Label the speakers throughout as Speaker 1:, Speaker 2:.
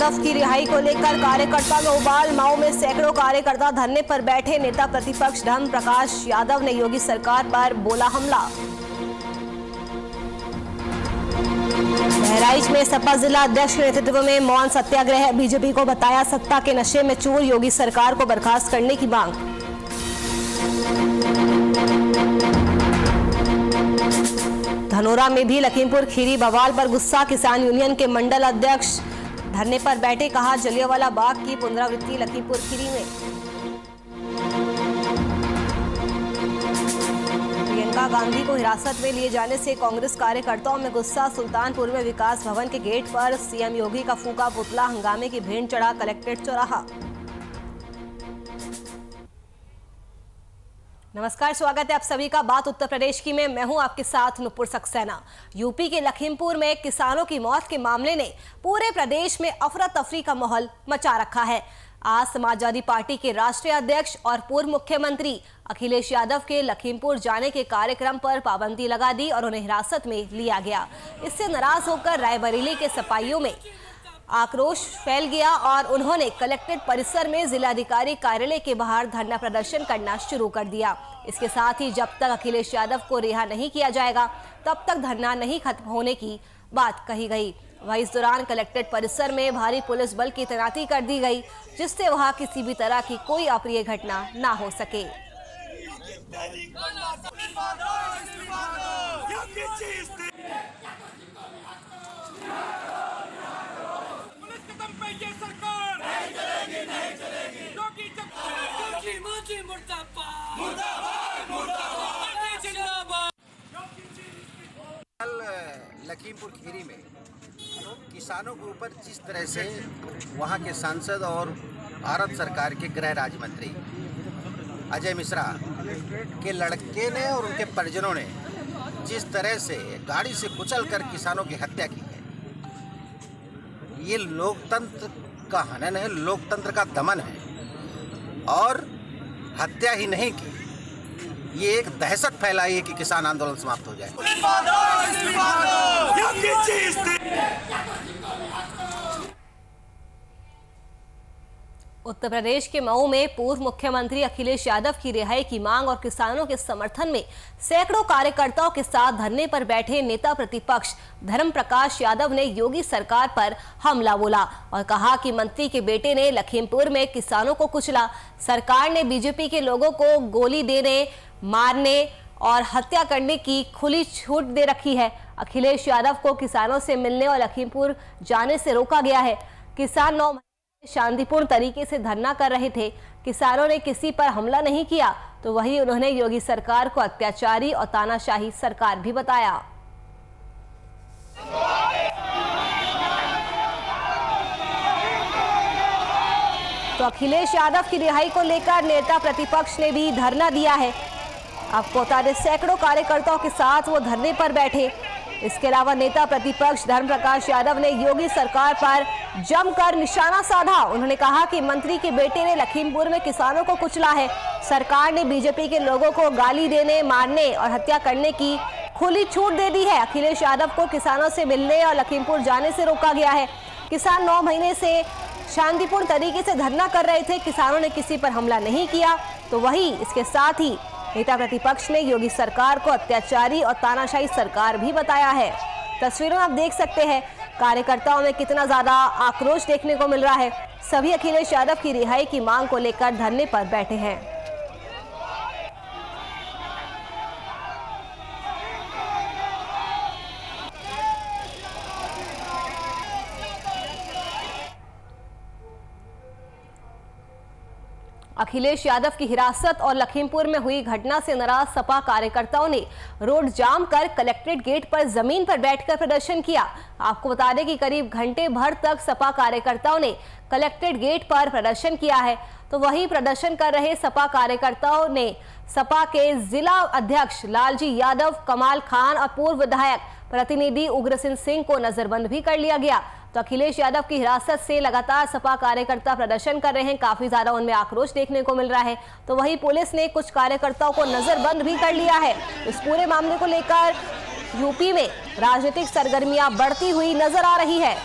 Speaker 1: यादव की रिहाई को लेकर कार्यकर्ता में उबाल। मऊ में सैकड़ों कार्यकर्ता धरने पर बैठे। नेता प्रतिपक्ष धर्म प्रकाश यादव ने योगी सरकार पर बोला हमला। बहराइच में सपा जिला अध्यक्ष के नेतृत्व में मौन सत्याग्रह। बीजेपी को बताया सत्ता के नशे में चूर। योगी सरकार को बर्खास्त करने की मांग। धनोरा में भी लखीमपुर खीरी बवाल पर गुस्सा। किसान यूनियन के मंडल अध्यक्ष धरने पर बैठे। कहा जलियांवाला बाग की पुनरावृत्ति लखीमपुर खीरी में। प्रियंका गांधी को हिरासत में लिए जाने से कांग्रेस कार्यकर्ताओं में गुस्सा। सुल्तानपुर में विकास भवन के गेट पर सीएम योगी का फूका पुतला। हंगामे की भेंट चढ़ा कलेक्ट्रेट चौराहा। नमस्कार, स्वागत है आप सभी का बात उत्तर प्रदेश की में। मैं हूं आपके साथ नुपुर सक्सेना। यूपी के लखीमपुर में किसानों की मौत के मामले ने पूरे प्रदेश में अफरा तफरी का माहौल मचा रखा है। आज समाजवादी पार्टी के राष्ट्रीय अध्यक्ष और पूर्व मुख्यमंत्री अखिलेश यादव के लखीमपुर जाने के कार्यक्रम पर पाबंदी लगा दी और उन्हें हिरासत में लिया गया। इससे नाराज होकर रायबरेली के सपाइयों में आक्रोश फैल गया और उन्होंने कलेक्ट्रेट परिसर में जिलाधिकारी कार्यालय के बाहर धरना प्रदर्शन करना शुरू कर दिया। इसके साथ ही जब तक अखिलेश यादव को रिहा नहीं किया जाएगा तब तक धरना नहीं खत्म होने की बात कही गई। वहीं इस दौरान कलेक्ट्रेट परिसर में भारी पुलिस बल की तैनाती कर दी गई, जिससे वहां किसी भी तरह की कोई अप्रिय घटना ना हो सके।
Speaker 2: लखीमपुर खीरी में किसानों के ऊपर जिस तरह से वहां के सांसद और भारत सरकार के गृह राज्य मंत्री अजय मिश्रा के लड़के ने और उनके परिजनों ने जिस तरह से गाड़ी से कुचलकर किसानों की हत्या की है, ये लोकतंत्र का हनन है, लोकतंत्र का दमन है। और हत्या ही नहीं की, ये एक दहशत फैलाई है कि किसान आंदोलन समाप्त हो जाए।
Speaker 1: उत्तर प्रदेश के मऊ में पूर्व मुख्यमंत्री अखिलेश यादव की रिहाई की मांग और किसानों के समर्थन में सैकड़ों कार्यकर्ताओं के साथ धरने पर बैठे नेता प्रतिपक्ष धर्म प्रकाश यादव ने योगी सरकार पर हमला बोला और कहा कि मंत्री के बेटे ने लखीमपुर में किसानों को कुचला। सरकार ने बीजेपी के लोगों को गोली देने, मारने और हत्या करने की खुली छूट दे रखी है। अखिलेश यादव को किसानों से मिलने और लखीमपुर जाने से रोका गया है। किसान 9 महीने शांतिपूर्ण तरीके से धरना कर रहे थे। किसानों ने किसी पर हमला नहीं किया, तो वही उन्होंने योगी सरकार को अत्याचारी और तानाशाही सरकार भी बताया। तो अखिलेश यादव की रिहाई को लेकर नेता प्रतिपक्ष ने भी धरना दिया है। आपको बता दें, सैकड़ों कार्यकर्ताओं के साथ वो धरने पर बैठे। इसके अलावा नेता प्रतिपक्ष धर्म प्रकाश यादव ने योगी सरकार पर जमकर निशाना साधा। उन्होंने कहा कि मंत्री के बेटे ने लखीमपुर में किसानों को कुचला है। सरकार ने बीजेपी के लोगों को गाली देने, मारने और हत्या करने की खुली छूट दे दी है। अखिलेश यादव को किसानों से मिलने और लखीमपुर जाने से रोका गया है। किसान 9 महीने से शांतिपूर्ण तरीके से धरना कर रहे थे। किसानों ने किसी पर हमला नहीं किया। तो वही इसके साथ ही नेता प्रतिपक्ष ने योगी सरकार को अत्याचारी और तानाशाही सरकार भी बताया है। तस्वीरों में आप देख सकते हैं कार्यकर्ताओं में कितना ज्यादा आक्रोश देखने को मिल रहा है। सभी अखिलेश यादव की रिहाई की मांग को लेकर धरने पर बैठे हैं। अखिलेश यादव की हिरासत और लखीमपुर में हुई घटना से नाराज सपा कार्यकर्ताओं ने रोड जाम कर कलेक्ट्रेट गेट पर जमीन पर बैठकर प्रदर्शन किया। आपको बता दें कि करीब घंटे भर तक सपा कार्यकर्ताओं ने कलेक्ट्रेट गेट पर प्रदर्शन किया है। तो वही प्रदर्शन कर रहे सपा कार्यकर्ताओं ने सपा के जिला अध्यक्ष लालजी यादव, कमाल खान और पूर्व विधायक प्रतिनिधि उग्रसेन सिंह को नजरबंद भी कर लिया गया। तो अखिलेश यादव की हिरासत से लगातार सपा कार्यकर्ता प्रदर्शन कर रहे हैं। काफी ज्यादा उनमें आक्रोश देखने को मिल रहा है। तो वही पुलिस ने कुछ कार्यकर्ताओं को नजरबंद भी कर लिया है। इस पूरे मामले को लेकर यूपी में राजनीतिक सरगर्मियां बढ़ती हुई नजर आ रही है।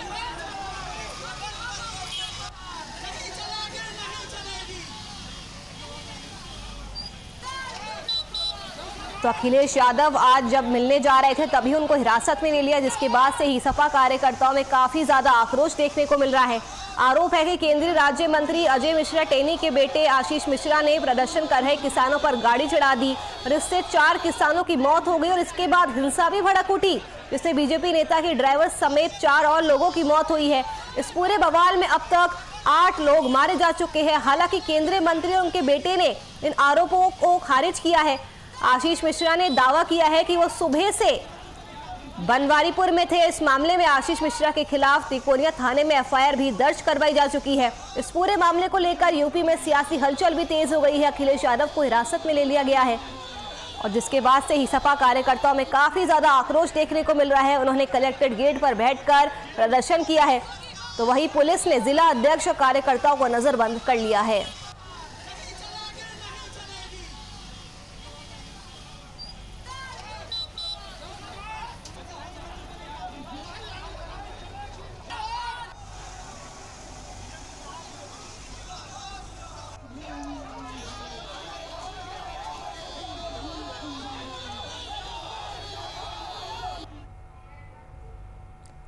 Speaker 1: तो अखिलेश यादव आज जब मिलने जा रहे थे तभी उनको हिरासत में ले लिया, जिसके बाद से ही सपा कार्यकर्ताओं में काफी ज्यादा आक्रोश देखने को मिल रहा है। आरोप है कि केंद्रीय राज्य मंत्री अजय मिश्रा टेनी के बेटे आशीष मिश्रा ने प्रदर्शन कर रहे किसानों पर गाड़ी चढ़ा दी और इससे 4 किसानों की मौत हो गई और इसके बाद हिंसा भी भड़क उठी, जिससे बीजेपी नेता के ड्राइवर समेत 4 और लोगों की मौत हुई है। इस पूरे बवाल में अब तक 8 लोग मारे जा चुके हैं। हालांकि केंद्रीय मंत्री और उनके बेटे ने इन आरोपों को खारिज किया है। आशीष मिश्रा ने दावा किया है कि वो सुबह से बनवारीपुर में थे। इस मामले में आशीष मिश्रा के खिलाफ तिकोनिया थाने में एफआईआर भी दर्ज करवाई जा चुकी है। इस पूरे मामले को लेकर यूपी में सियासी हलचल भी तेज हो गई है। अखिलेश यादव को हिरासत में ले लिया गया है और जिसके बाद से ही सपा कार्यकर्ताओं में काफी ज्यादा आक्रोश देखने को मिल रहा है। उन्होंने कलेक्ट्रेट गेट पर बैठकर प्रदर्शन किया है, तो वहीं पुलिस ने जिला अध्यक्ष और कार्यकर्ताओं को नजरबंद कर लिया है।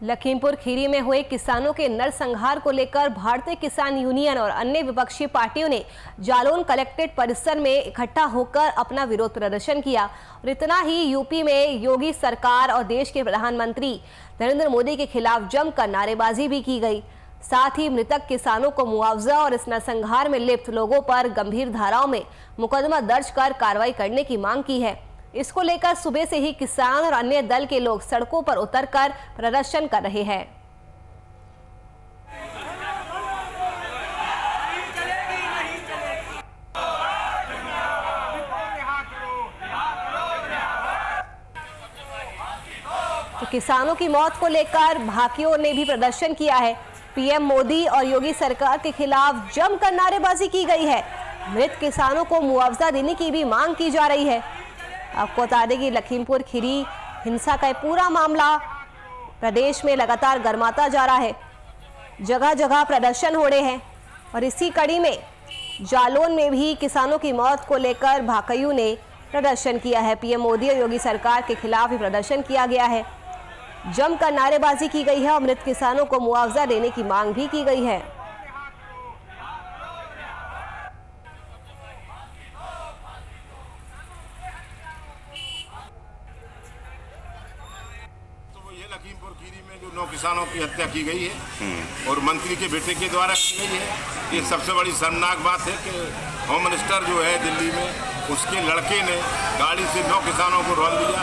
Speaker 1: लखीमपुर खीरी में हुए किसानों के नरसंहार को लेकर भारतीय किसान यूनियन और अन्य विपक्षी पार्टियों ने जालौन कलेक्ट्रेट परिसर में इकट्ठा होकर अपना विरोध प्रदर्शन किया। और इतना ही, यूपी में योगी सरकार और देश के प्रधानमंत्री नरेंद्र मोदी के खिलाफ जमकर नारेबाजी भी की गई। साथ ही मृतक किसानों को मुआवजा और इस नरसंहार में लिप्त लोगों पर गंभीर धाराओं में मुकदमा दर्ज कर कार्रवाई करने की मांग की है। इसको लेकर सुबह से ही किसान और अन्य दल के लोग सड़कों पर उतरकर प्रदर्शन कर रहे हैं। तो किसानों की मौत को लेकर भाकियों ने भी प्रदर्शन किया है। पीएम मोदी और योगी सरकार के खिलाफ जमकर नारेबाजी की गई है। मृत किसानों को मुआवजा देने की भी मांग की जा रही है। आपको बता दें कि लखीमपुर खीरी हिंसा का पूरा मामला प्रदेश में लगातार गर्माता जा रहा है। जगह जगह प्रदर्शन हो रहे हैं और इसी कड़ी में जालौन में भी किसानों की मौत को लेकर भाकयू ने प्रदर्शन किया है। पीएम मोदी और योगी सरकार के खिलाफ ही प्रदर्शन किया गया है। जमकर नारेबाजी की गई है और मृत किसानों को मुआवजा देने की मांग भी की गई है।
Speaker 3: लखीमपुर खीरी में जो 9 किसानों की हत्या की गई है और मंत्री के बेटे के द्वारा की गई है, ये सबसे बड़ी शर्मनाक बात है कि होम मिनिस्टर जो है दिल्ली में, उसके लड़के ने गाड़ी से 9 किसानों को रोल दिया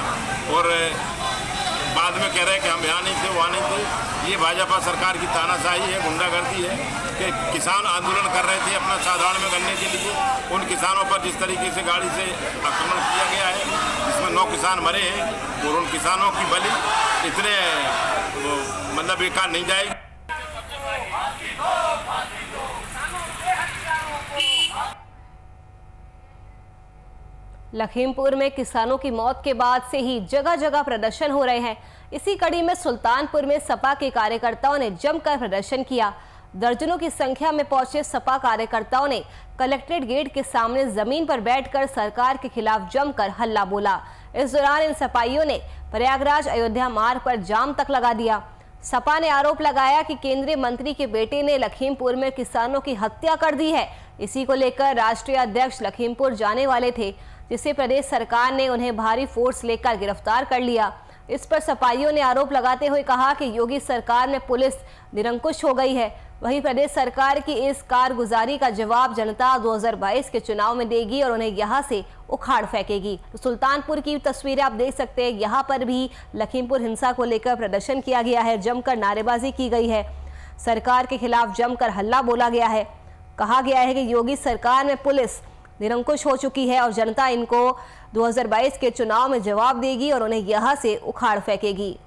Speaker 3: और बाद में कह रहे हैं कि हम यहाँ नहीं थे, वहाँ नहीं थे। ये भाजपा सरकार की तानाशाही है, गुंडागर्दी है कि किसान आंदोलन कर रहे थे अपना साधारण में करने के लिए, उन किसानों पर जिस तरीके से गाड़ी से आक्रमण किया गया है, जिसमें 9 किसान मरे हैं और उन किसानों की बलि इतने मतलब बेकार नहीं जाएगी।
Speaker 1: लखीमपुर में किसानों की मौत के बाद से ही जगह जगह प्रदर्शन हो रहे हैं। इसी कड़ी में सुल्तानपुर में सपा के कार्यकर्ताओं ने जमकर प्रदर्शन किया। दर्जनों की संख्या में पहुंचे सपा कार्यकर्ताओं ने कलेक्ट्रेट गेट के सामने जमीन पर बैठकर सरकार के खिलाफ जमकर हल्ला बोला। इस दौरान इन सपाइयों ने प्रयागराज अयोध्या मार्ग पर जाम तक लगा दिया। सपा ने आरोप लगाया कि केंद्रीय मंत्री के बेटे ने लखीमपुर में किसानों की हत्या कर दी है। इसी को लेकर राष्ट्रीय अध्यक्ष लखीमपुर जाने वाले थे, जिसे प्रदेश सरकार ने उन्हें भारी फोर्स लेकर गिरफ्तार कर लिया। इस पर सपाइयों ने आरोप लगाते हुए कहा कि योगी सरकार में पुलिस निरंकुश हो गई है। वहीं प्रदेश सरकार की इस कारगुजारी का जवाब जनता 2022 के चुनाव में देगी और उन्हें यहां से उखाड़ फेंकेगी। तो सुल्तानपुर की तस्वीरें आप देख सकते हैं। यहाँ पर भी लखीमपुर हिंसा को लेकर प्रदर्शन किया गया है, जमकर नारेबाजी की गई है, सरकार के खिलाफ जमकर हल्ला बोला गया है। कहा गया है कि योगी सरकार में पुलिस निरंकुश हो चुकी है और जनता इनको 2022 के चुनाव में जवाब देगी और उन्हें यहां से उखाड़ फेंकेगी।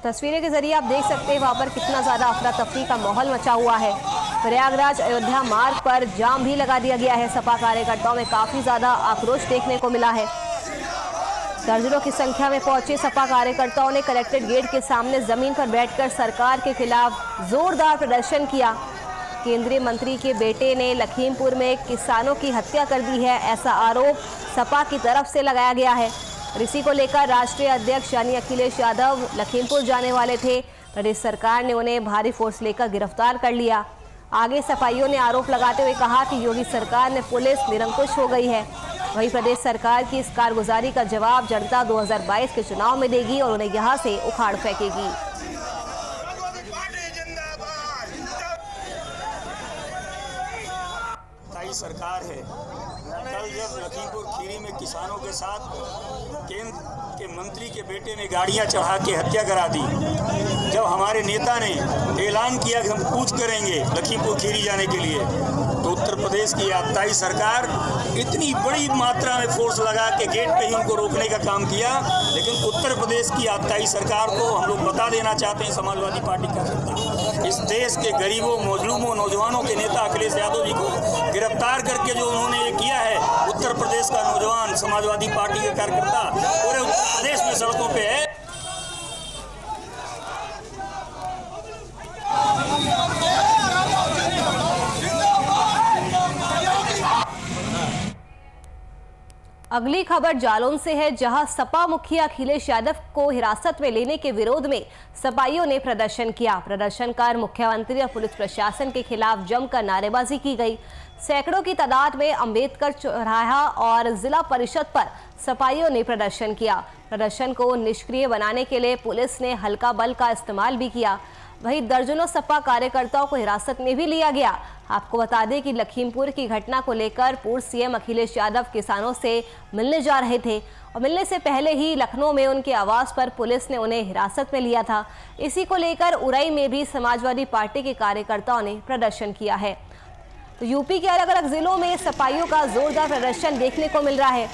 Speaker 1: तस्वीरें के जरिए आप देख सकते हैं वहां पर कितना ज्यादा अफरा तफरी का माहौल मचा हुआ है। प्रयागराज अयोध्या मार्ग पर जाम भी लगा दिया गया है। सपा कार्यकर्ताओं में काफी ज्यादा आक्रोश देखने को मिला है। दर्जनों की संख्या में पहुंचे सपा कार्यकर्ताओं ने कलेक्ट्रेट गेट के सामने जमीन पर बैठकर सरकार के खिलाफ जोरदार प्रदर्शन किया। केंद्रीय मंत्री के बेटे ने लखीमपुर में किसानों की हत्या कर दी है, ऐसा आरोप सपा की तरफ से लगाया गया है। और इसी को लेकर राष्ट्रीय अध्यक्ष यानी अखिलेश यादव लखीमपुर जाने वाले थे। प्रदेश सरकार ने उन्हें भारी फोर्स लेकर गिरफ्तार कर लिया। आगे सपाइयों ने आरोप लगाते हुए कहा कि योगी सरकार ने पुलिस निरंकुश हो गई है। वहीं प्रदेश सरकार की इस कारगुजारी का जवाब जनता 2022 के चुनाव में देगी और उन्हें यहां से उखाड़ फेंकेगी।
Speaker 4: सरकार है। कल जब लखीमपुर खीरी में किसानों के साथ केंद्र के मंत्री के बेटे ने गाड़ियां चढ़ा के हत्या करा दी, जब हमारे नेता ने ऐलान किया कि हम कूच करेंगे लखीमपुर खीरी जाने के लिए, तो उत्तर प्रदेश की आबकारी सरकार इतनी बड़ी मात्रा में फोर्स लगा के गेट पे ही उनको रोकने का काम किया। लेकिन उत्तर प्रदेश की आबकारी सरकार को हम लोग बता देना चाहते हैं, समाजवादी पार्टी का सरकार इस देश के गरीबों, मजलूमों, नौजवानों के नेता अखिलेश यादव जी को गिरफ्तार करके जो उन्होंने ये किया है, उत्तर प्रदेश का नौजवान समाजवादी पार्टी के कार्यकर्ता पूरे उत्तर प्रदेश में सड़कों पे है।
Speaker 1: अगली खबर जालौन से है, जहां सपा मुखिया अखिलेश यादव को हिरासत में लेने के विरोध में सपाइयों ने प्रदर्शन किया। प्रदर्शन कर मुख्यमंत्री और पुलिस प्रशासन के खिलाफ जमकर नारेबाजी की गई। सैकड़ों की तादाद में अंबेडकर चौराहा और जिला परिषद पर सपाइयों ने प्रदर्शन किया। प्रदर्शन को निष्क्रिय बनाने के लिए पुलिस ने हल्का बल का इस्तेमाल भी किया। वहीं दर्जनों सपा कार्यकर्ताओं को हिरासत में भी लिया गया। आपको बता दें कि लखीमपुर की घटना को लेकर पूर्व सीएम अखिलेश यादव किसानों से मिलने जा रहे थे और मिलने से पहले ही लखनऊ में उनके आवास पर पुलिस ने उन्हें हिरासत में लिया था। इसी को लेकर उरई में भी समाजवादी पार्टी के कार्यकर्ताओं ने प्रदर्शन किया है। तो यूपी के अलग अलग जिलों में सपाइयों का जोरदार प्रदर्शन देखने को मिल रहा है।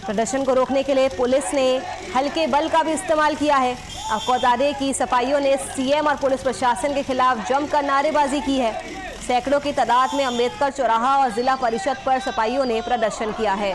Speaker 1: प्रदर्शन को रोकने के लिए पुलिस ने हल्के बल का भी इस्तेमाल किया है। आपको बता दें कि सपाइयों ने सीएम और पुलिस प्रशासन के खिलाफ जमकर नारेबाजी की है। सैकड़ों की तादाद में अंबेडकर चौराहा और जिला परिषद पर सपाइयों ने प्रदर्शन किया है।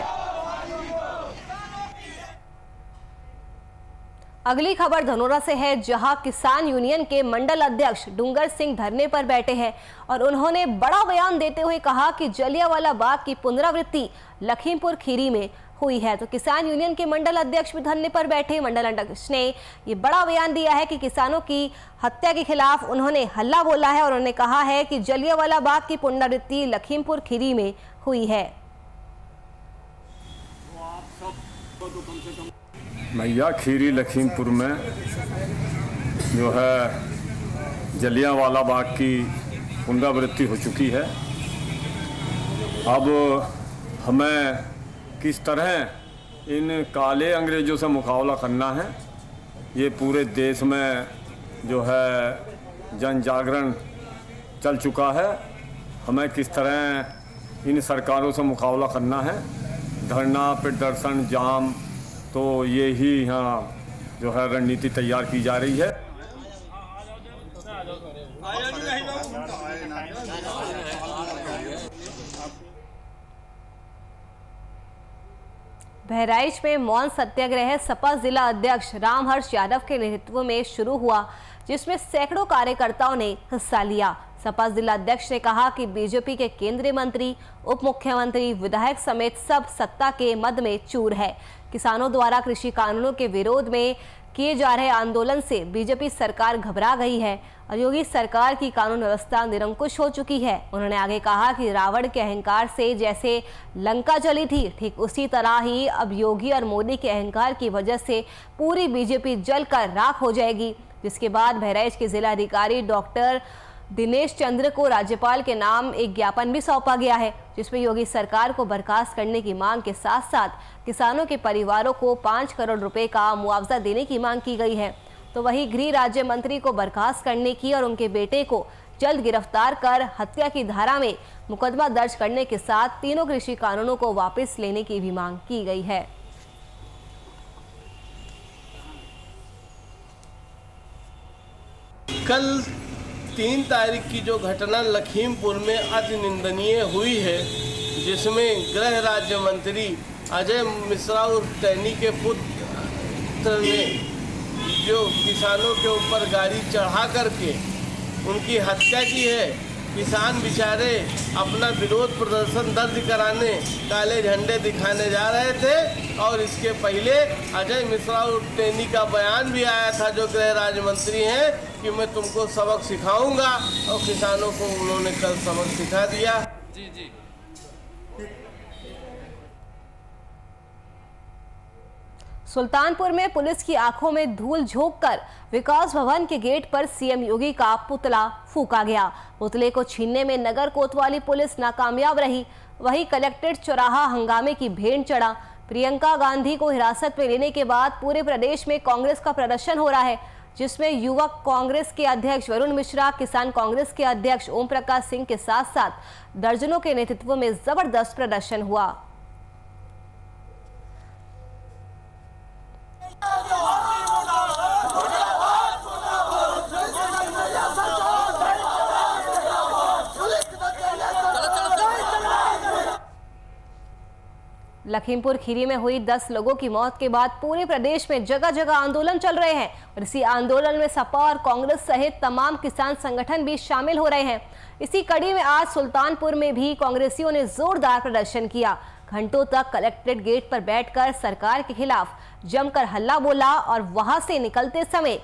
Speaker 1: अगली खबर धनोरा से है, जहां किसान यूनियन के मंडल अध्यक्ष डूंगर सिंह धरने पर बैठे हैं और उन्होंने बड़ा बयान देते हुए कहा कि जलियांवाला बाग की पुनरावृत्ति लखीमपुर खीरी में हुई है। तो किसान यूनियन के मंडल अध्यक्ष भी धरने पर बैठे। मंडल अध्यक्ष ने ये बड़ा बयान दिया है कि किसानों की हत्या के खिलाफ उन्होंने हल्ला बोला है और उन्होंने कहा है कि जलियांवाला बाग की पुनरावृत्ति लखीमपुर खीरी में हुई है।
Speaker 5: मैया खीरी लखीमपुर में जो है जलियांवाला बाग की पुनरावृत्ति हो चुकी है। अब हमें किस तरह इन काले अंग्रेज़ों से मुकाबला करना है, ये पूरे देश में जो है जन जागरण चल चुका है। हमें किस तरह इन सरकारों से मुकाबला करना है, धरना, प्रदर्शन, जाम, तो ये ही यहाँ जो है रणनीति तैयार की जा रही है।
Speaker 1: बहराइच में मौन सत्याग्रह सपा जिला अध्यक्ष रामहर्ष यादव के नेतृत्व में शुरू हुआ, जिसमें सैकड़ों कार्यकर्ताओं ने हिस्सा लिया। सपा जिला अध्यक्ष ने कहा कि बीजेपी के केंद्रीय मंत्री, उप मुख्यमंत्री, विधायक समेत सब सत्ता के मद में चूर है। किसानों द्वारा कृषि कानूनों के विरोध में किए जा रहे आंदोलन से बीजेपी सरकार घबरा गई है और योगी सरकार की कानून व्यवस्था निरंकुश हो चुकी है। उन्होंने आगे कहा कि रावण के अहंकार से जैसे लंका जली थी, ठीक उसी तरह ही अब योगी और मोदी के अहंकार की वजह से पूरी बीजेपी जलकर राख हो जाएगी। जिसके बाद बहराइच के जिलाधिकारी डॉक्टर दिनेश चंद्र को राज्यपाल के नाम एक ज्ञापन भी सौंपा गया है, जिसमें योगी सरकार को बर्खास्त करने की मांग के साथ साथ किसानों के परिवारों को 5 करोड़ रुपए का मुआवजा देने की मांग की गई है। तो वहीं गृह राज्य मंत्री को बर्खास्त करने की और उनके बेटे को जल्द गिरफ्तार कर हत्या की धारा में मुकदमा दर्ज करने के साथ तीनों कृषि कानूनों को वापस लेने की भी मांग की गई है।
Speaker 6: कल 3 तारीख की जो घटना लखीमपुर में अति निंदनीय हुई है, जिसमें गृह राज्य मंत्री अजय मिश्रा और टैनी के पुत्र ने जो किसानों के ऊपर गाड़ी चढ़ा करके उनकी हत्या की है, किसान बेचारे अपना विरोध प्रदर्शन दर्ज कराने काले झंडे दिखाने जा रहे थे। और इसके पहले अजय मिश्रा उर्फ टेनी का बयान भी आया था, जो गृह राज्य मंत्री हैं, कि मैं तुमको सबक सिखाऊंगा, और किसानों को उन्होंने कल सबक सिखा दिया। जी।
Speaker 1: सुल्तानपुर में पुलिस की आंखों में धूल झोंककर विकास भवन के गेट पर सीएम योगी का पुतला फूंका गया। पुतले को छीनने में नगर कोतवाली पुलिस नाकामयाब रही। वहीं कलेक्ट्रेट चौराहा हंगामे की भेंट चढ़ा। प्रियंका गांधी को हिरासत में लेने के बाद पूरे प्रदेश में कांग्रेस का प्रदर्शन हो रहा है, जिसमें युवक कांग्रेस के अध्यक्ष वरुण मिश्रा, किसान कांग्रेस के अध्यक्ष ओम प्रकाश सिंह के साथ साथ दर्जनों के नेतृत्व में जबरदस्त प्रदर्शन हुआ। लखीमपुर खीरी में हुई 10 लोगों की मौत के बाद पूरे प्रदेश में जगह जगह आंदोलन चल रहे हैं और इसी आंदोलन में सपा और कांग्रेस सहित तमाम किसान संगठन भी शामिल हो रहे हैं। इसी कड़ी में आज सुल्तानपुर में भी कांग्रेसियों ने जोरदार प्रदर्शन किया। घंटों तक कलेक्ट्रेट गेट पर बैठकर सरकार के खिलाफ जमकर हल्ला बोला और वहां से निकलते समय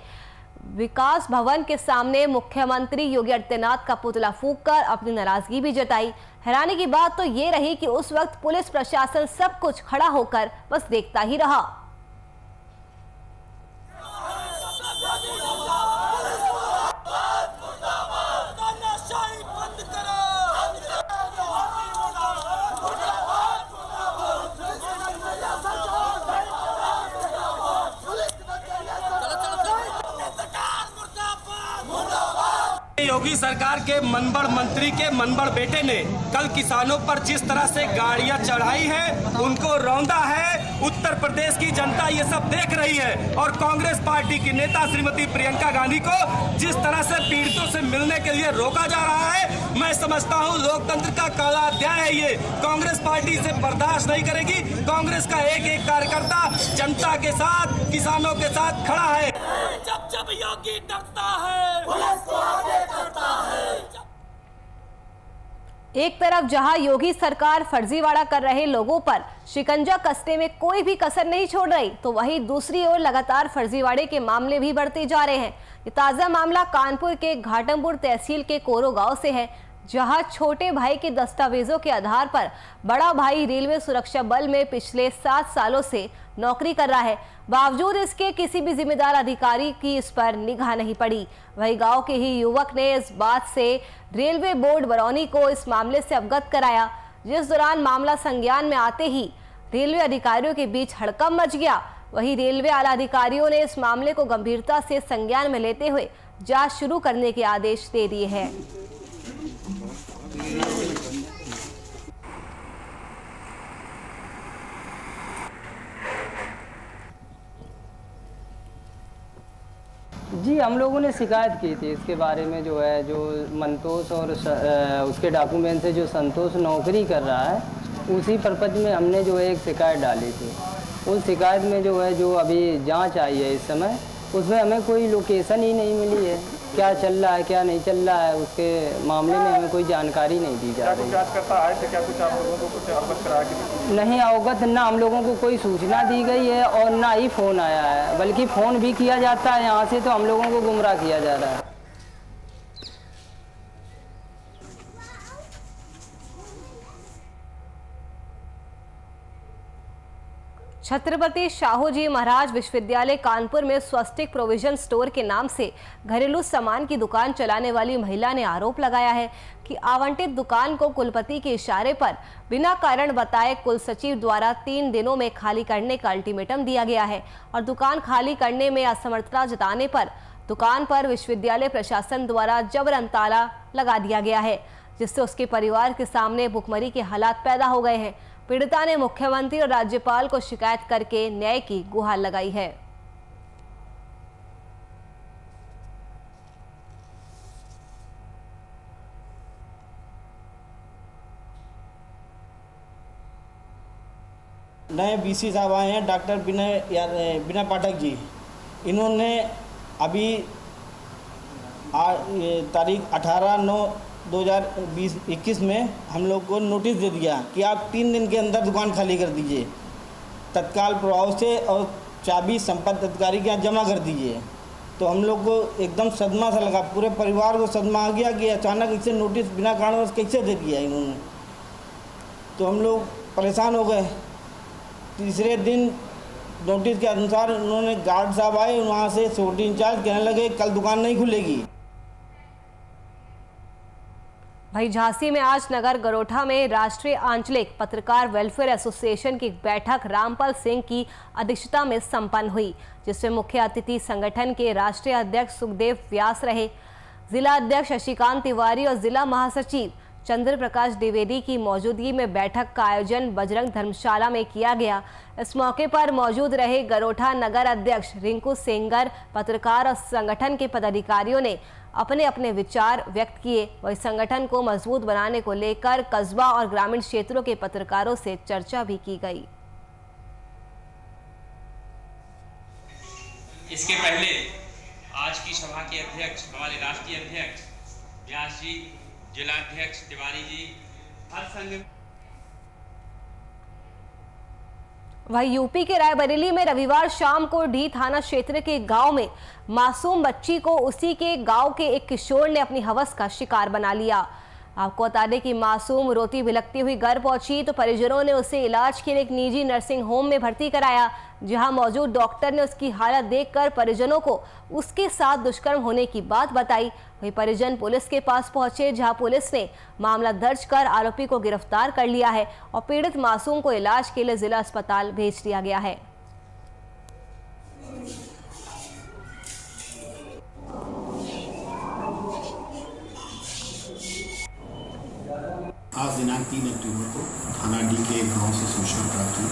Speaker 1: विकास भवन के सामने मुख्यमंत्री योगी आदित्यनाथ का पुतला फूंककर अपनी नाराजगी भी जताई। हैरानी की बात तो ये रही कि उस वक्त पुलिस प्रशासन सब कुछ खड़ा होकर बस देखता ही रहा।
Speaker 7: योगी सरकार के मनबड़ मंत्री के मनबड़ बेटे ने कल किसानों पर जिस तरह से गाड़ियां चढ़ाई है, उनको रौंदा है, उत्तर प्रदेश की जनता ये सब देख रही है। और कांग्रेस पार्टी की नेता श्रीमती प्रियंका गांधी को जिस तरह से पीड़ितों से मिलने के लिए रोका जा रहा है, मैं समझता हूं लोकतंत्र का काला अध्याय है ये। कांग्रेस पार्टी इसे बर्दाश्त नहीं करेगी। कांग्रेस का एक एक कार्यकर्ता जनता के साथ, किसानों के साथ खड़ा है।
Speaker 8: जब जब योगी डरता है, पुलिस को आगे करता है।
Speaker 1: एक तरफ जहां योगी सरकार फर्जीवाड़ा कर रहे लोगों पर शिकंजा कसने में कोई भी कसर नहीं छोड़ रही, तो वहीं दूसरी ओर लगातार फर्जीवाड़े के मामले भी बढ़ते जा रहे हैं। ये ताजा मामला कानपुर के घाटमपुर तहसील के कोरो गांव से है, जहां छोटे भाई के दस्तावेजों के आधार पर बड़ा भाई रेलवे सुरक्षा बल में पिछले 7 सालों से नौकरी कर रहा है। बावजूद इसके किसी भी जिम्मेदार अधिकारी की इस पर निगाह नहीं पड़ी। वही गांव के ही युवक ने इस बात से रेलवे बोर्ड बरौनी को इस मामले से अवगत कराया, जिस दौरान मामला संज्ञान में आते ही रेलवे अधिकारियों के बीच हड़कंप मच गया। वही रेलवे आला अधिकारियों ने इस मामले को गंभीरता से संज्ञान में लेते हुए जांच शुरू करने के आदेश दे दिए हैं।
Speaker 9: जी, हम लोगों ने शिकायत की थी इसके बारे में, जो है जो मंतोष और उसके डॉक्यूमेंट से जो संतोष नौकरी कर रहा है, उसी पर्पज में हमने जो है एक शिकायत डाली थी। उस शिकायत में जो है जो अभी जांच आई है इस समय, उसमें हमें कोई लोकेशन ही नहीं मिली है, क्या चल रहा है क्या नहीं चल रहा है, उसके मामले में हमें कोई जानकारी नहीं दी जा रही।
Speaker 10: जांच करता आए थे क्या, कुछ आप लोगों को कुछ अवगत करा के?
Speaker 9: नहीं अवगत, ना हम लोगों को कोई सूचना दी गई है और ना ही फ़ोन आया है, बल्कि फ़ोन भी किया जाता है यहाँ से तो हम लोगों को गुमराह किया जा रहा है।
Speaker 1: छत्रपति शाहूजी महाराज विश्वविद्यालय कानपुर में स्वस्तिक प्रोविजन स्टोर के नाम से घरेलू सामान की दुकान चलाने वाली महिला ने आरोप लगाया है कि आवंटित दुकान को कुलपति के इशारे पर बिना कारण बताए कुल सचिव द्वारा 3 दिनों में खाली करने का अल्टीमेटम दिया गया है और दुकान खाली करने में असमर्थता जताने पर दुकान पर विश्वविद्यालय प्रशासन द्वारा जबरन ताला लगा दिया गया है, जिससे उसके परिवार के सामने भुखमरी के हालात पैदा हो गए हैं। पीड़िता ने मुख्यमंत्री और राज्यपाल को शिकायत करके न्याय की गुहार लगाई है।
Speaker 11: नए बीसी साहब आए हैं, डॉक्टर बिना पाठक जी। इन्होंने अभी तारीख 18/9 2020-21 में हम लोग को नोटिस दे दिया कि आप 3 दिन के अंदर दुकान खाली कर दीजिए तत्काल प्रभाव से और चाबी संपत्ति अधिकारी के यहाँ जमा कर दीजिए। तो हम लोग को एकदम सदमा सा लगा, पूरे परिवार को सदमा आ गया कि अचानक इसे नोटिस बिना कारणवश कैसे दे दिया इन्होंने। तो हम लोग परेशान हो गए। तीसरे दिन नोटिस के अनुसार उन्होंने गार्ड साहब आए, वहाँ से सिक्योरिटी इंचार्ज कहने लगे कल दुकान नहीं खुलेगी।
Speaker 1: भाई झांसी में आज नगर गरोठा में राष्ट्रीय आंचलिक पत्रकार वेलफेयर एसोसिएशन की बैठक रामपाल सिंह की अध्यक्षता में संपन्न हुई, जिसमें मुख्य अतिथि संगठन के राष्ट्रीय अध्यक्ष सुखदेव व्यास रहे। जिला अध्यक्ष शशिकांत तिवारी और जिला महासचिव चंद्र प्रकाश द्विवेदी की मौजूदगी में बैठक का आयोजन बजरंग धर्मशाला में किया गया। इस मौके पर मौजूद रहे गरोठा नगर अध्यक्ष रिंकू सेंगर, पत्रकार और संगठन के पदाधिकारियों ने अपने अपने विचार व्यक्त किए। वही संगठन को मजबूत बनाने को लेकर कस्बा और ग्रामीण क्षेत्रों के पत्रकारों से चर्चा भी की गई।
Speaker 12: इसके पहले आज की सभा के अध्यक्ष हमारे राष्ट्रीय अध्यक्ष व्यास जी, जिला अध्यक्ष तिवारी जी, हर संघ।
Speaker 1: वही यूपी के रायबरेली में रविवार शाम को डी थाना क्षेत्र के गांव में मासूम बच्ची को उसी के गांव के एक किशोर ने अपनी हवस का शिकार बना लिया। आपको बता दें कि मासूम रोती भिलकती हुई घर पहुंची तो परिजनों ने उसे इलाज के लिए एक निजी नर्सिंग होम में भर्ती कराया, जहां मौजूद डॉक्टर ने उसकी हालत देखकर परिजनों को उसके साथ दुष्कर्म होने की बात बताई। वही परिजन पुलिस के पास पहुंचे, जहां पुलिस ने मामला दर्ज कर आरोपी को गिरफ्तार कर लिया है और पीड़ित मासूम को इलाज के लिए जिला अस्पताल भेज दिया गया है।
Speaker 13: आज दिनांक 3 अक्टूबर को थाना डी के एक गाँव से सूचना प्राप्त हुई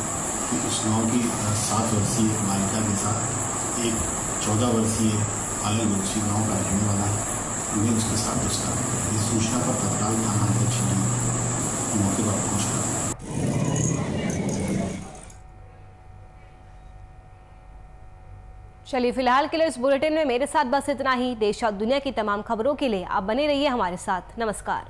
Speaker 13: कि उस गाँव की 7 वर्षीय बालिका के साथ एक 14 वर्षीय आलू बच्ची गाँव का रहने वाला है, उन्हें उसके साथ दुष्कर्म किया। इस सूचना पर तत्काल थाना अध्यक्ष मौके पर पहुँचा।
Speaker 1: चलिए फिलहाल के लिए इस बुलेटिन में मेरे साथ बस इतना ही। देश और दुनिया की तमाम खबरों के लिए आप बने रहिए हमारे साथ। नमस्कार।